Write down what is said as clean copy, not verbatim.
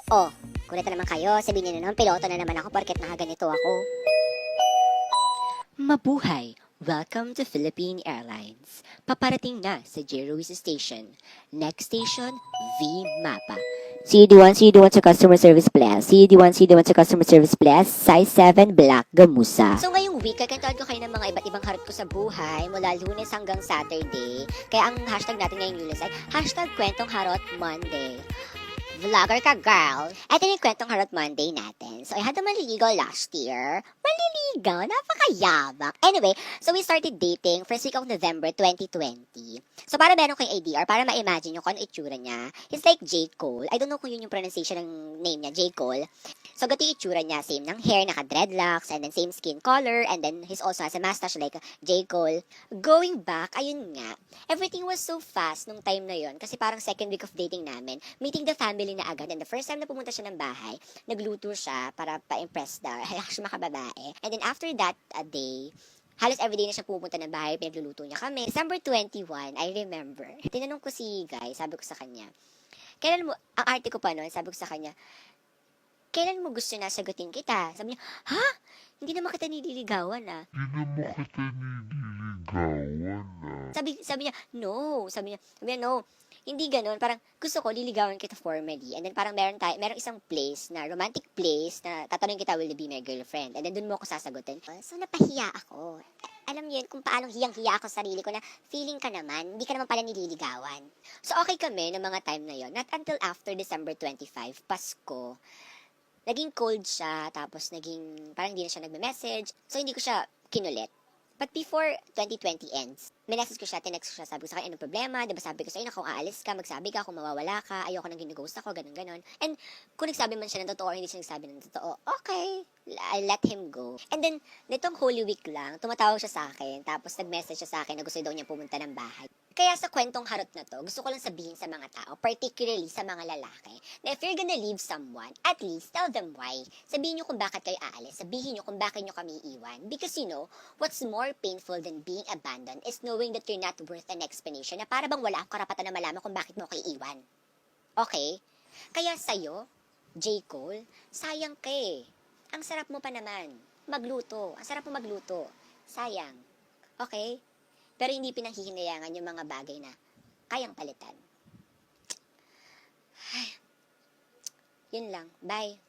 Oh, kulit na naman kayo. Sabihin niyo na naman, piloto na naman ako porket nakaganito ako. Mabuhay! Welcome to Philippine Airlines. Paparating na sa J. Ruiz Station. Next station, V Mapa. CD1 sa customer service plus. CD1 sa customer service plus. Size 7 Black Gamusa. So ngayong week, kakantahan ko kayo ng mga iba't ibang harap ko sa buhay mula Lunes hanggang Saturday. Kaya ang hashtag natin ngayong Lunes ay hashtag Kwentong Harot Monday. Vlogger ka, girl! Ito yung Kwentong Harot Monday natin. So, I had a manliligaw last year. Manliligaw? Napakayabak. Anyway, so we started dating first week of November 2020. So, para meron kayong idea or para ma-imagine nyo kung ano itsura niya, he's like J. Cole. I don't know kung yun yung pronunciation ng name niya, J. Cole. So, gato yung itsura niya. Same ng hair, naka-dreadlocks, and then same skin color, and then he's also has a mustache like J. Cole. Going back, ayun nga, everything was so fast nung time na yon kasi parang second week of dating namin, meeting the family na agad, and the first time na pumunta siya ng bahay, nagluto siya para pa-impress daw, actually makababae. And then after that, a day, halos everyday na siya pupunta ng bahay, pinagluluto niya kami. December 21, I remember, tinanong ko si Guy, sabi ko sa kanya, kailan mo, ang arte ko pa noon, sabi ko sa kanya, kailan mo gusto na sagutin kita? Sabi niya, ha? Hindi naman kita nililigawan ah. Hindi mo kita nililigawan ah. Sabi niya, no. Sabi niya, no. Hindi ganun. Parang gusto ko, liligawan kita formally. And then parang merong isang place na, romantic place na tatanungin kita, will you be my girlfriend? And then dun mo ako sasagutin. So napahiya ako. Alam niyo yun kung paano hiyang-hiya ako sa sarili ko na feeling ka naman, hindi ka naman pala nililigawan. So okay kami ng mga time na yon. Not until after December 25, Pasko. Naging cold siya, tapos parang hindi na siya nagme-message. So hindi ko siya kinulit. But before 2020 ends, minessage ko siya, tinext ko siya, sabi ko sa akin, anong problema? Diba sabi ko sa na kung aalis ka, magsabi ka, kung mawawala ka, ayoko nang ginughost ako, ganun-ganon. And kung nagsabi man siya ng totoo or hindi siya nagsabi ng totoo, okay, I let him go. And then, nitong Holy Week lang, tumatawag siya sa akin, tapos nag-message siya sa akin na gusto daw niya pumunta ng bahay. Kaya sa kwentong harot na to, gusto ko lang sabihin sa mga tao, particularly sa mga lalaki, na if you're gonna leave someone, at least tell them why. Sabihin nyo kung bakit kayo aalis, sabihin nyo kung bakit nyo kami iiwan. Because you know, what's more painful than being abandoned is knowing that you're not worth an explanation na para bang wala akong karapatan na malaman kung bakit mo ako iiwan. Okay? Kaya sa'yo, J. Cole, sayang ka eh. Ang sarap mo pa naman. Magluto. Ang sarap mo magluto. Sayang. Okay? Pero hindi pinanghihinayangan yung mga bagay na kayang palitan. Ay, yun lang. Bye.